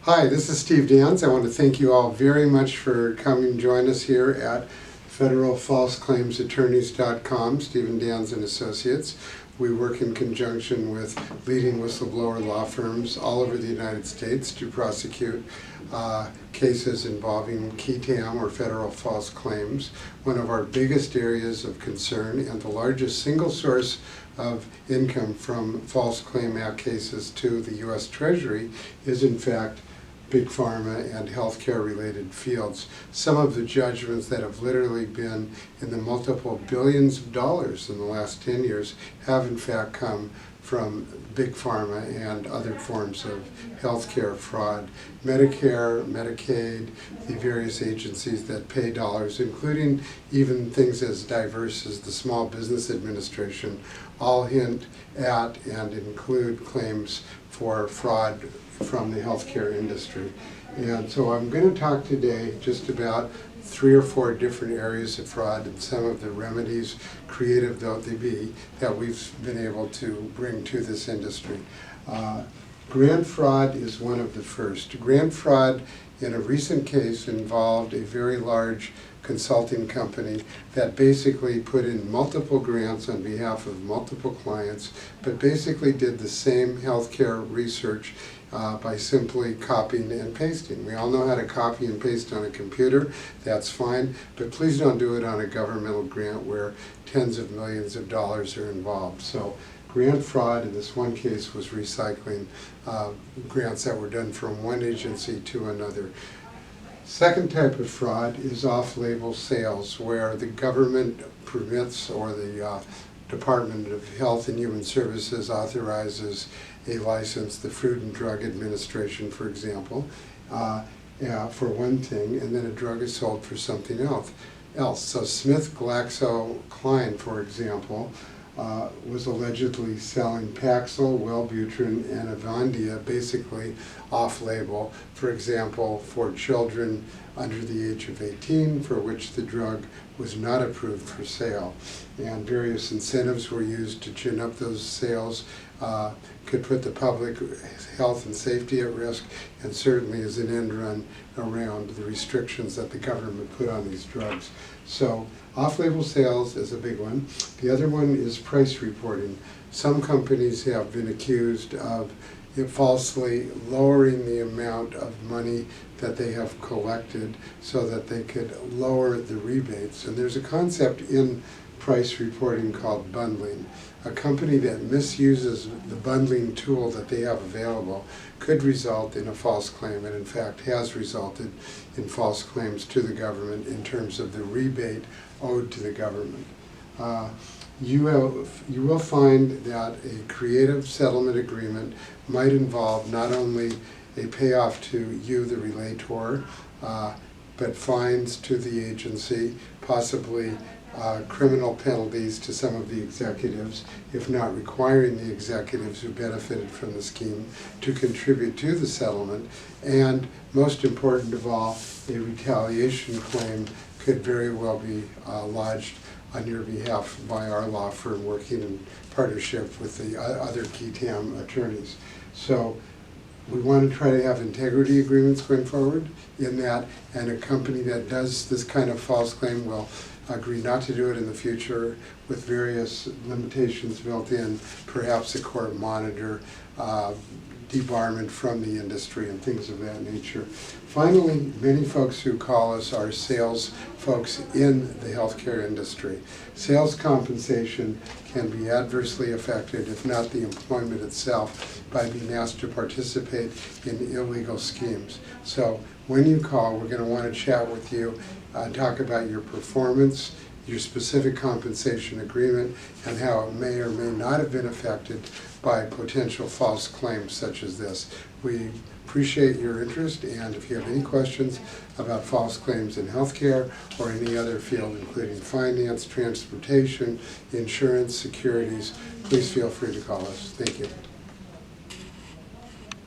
Hi, this is Steve Dans. I want to thank you all very much for coming and join us here at federalfalseclaimsattorneys.com, Stephen Dans and Associates. We work in conjunction with leading whistleblower law firms all over the United States to prosecute cases involving KETAM or federal false claims. One of our biggest areas of concern and the largest single source of income from False Claim Act cases to the U.S. Treasury is in fact big pharma and healthcare related fields. Some of the judgments that have literally been in the multiple billions of dollars in the last 10 years have in fact come from big pharma and other forms of healthcare fraud. Medicare, Medicaid, the various agencies that pay dollars, including even things as diverse as the Small Business Administration, all hint at and include claims for fraud from the healthcare industry. And so I'm going to talk today just about 3 or 4 different areas of fraud and some of the remedies, creative though they be, that we've been able to bring to this industry. Grad fraud is one of the first. Grad fraud in a recent case involved a very large consulting company that basically put in multiple grants on behalf of multiple clients, but basically did the same healthcare research by simply copying and pasting. We all know how to copy and paste on a computer, that's fine, but please don't do it on a governmental grant where tens of millions of dollars are involved. So grant fraud in this one case was recycling grants that were done from one agency to another. Second type of fraud is off-label sales, where the government permits or the Department of Health and Human Services authorizes a license, the Food and Drug Administration, for example, for one thing, and then a drug is sold for something else. So SmithGlaxoKline, for example, was allegedly selling Paxil, Wellbutrin, and Avandia basically off-label, for example, for children under the age of 18 for which the drug was not approved for sale. And various incentives were used to gin up those sales, could put the public health and safety at risk, and certainly as an end run around the restrictions that the government put on these drugs. So off-label sales is a big one. The other one is price reporting. Some companies have been accused of falsely lowering the amount of money that they have collected so that they could lower the rebates. And there's a concept in price reporting called bundling. A company that misuses the bundling tool that they have available could result in a false claim, and in fact has resulted in false claims to the government in terms of the rebate owed to the government. You will find that a creative settlement agreement might involve not only a payoff to you, the relator, but fines to the agency, possibly criminal penalties to some of the executives, if not requiring the executives who benefited from the scheme to contribute to the settlement, and most important of all, a retaliation claim could very well be lodged on your behalf by our law firm working in partnership with the other KETAM attorneys. So we want to try to have integrity agreements going forward in that, and a company that does this kind of false claim will agree not to do it in the future with various limitations built in, perhaps a court monitor, debarment from the industry and things of that nature. Finally, many folks who call us are sales folks in the healthcare industry. Sales compensation can be adversely affected, if not the employment itself, by being asked to participate in illegal schemes. So when you call, we're going to want to chat with you, talk about your performance, your specific compensation agreement, and how it may or may not have been affected by potential false claims such as this. We appreciate your interest, and if you have any questions about false claims in healthcare or any other field, including finance, transportation, insurance, securities, please feel free to call us. Thank you.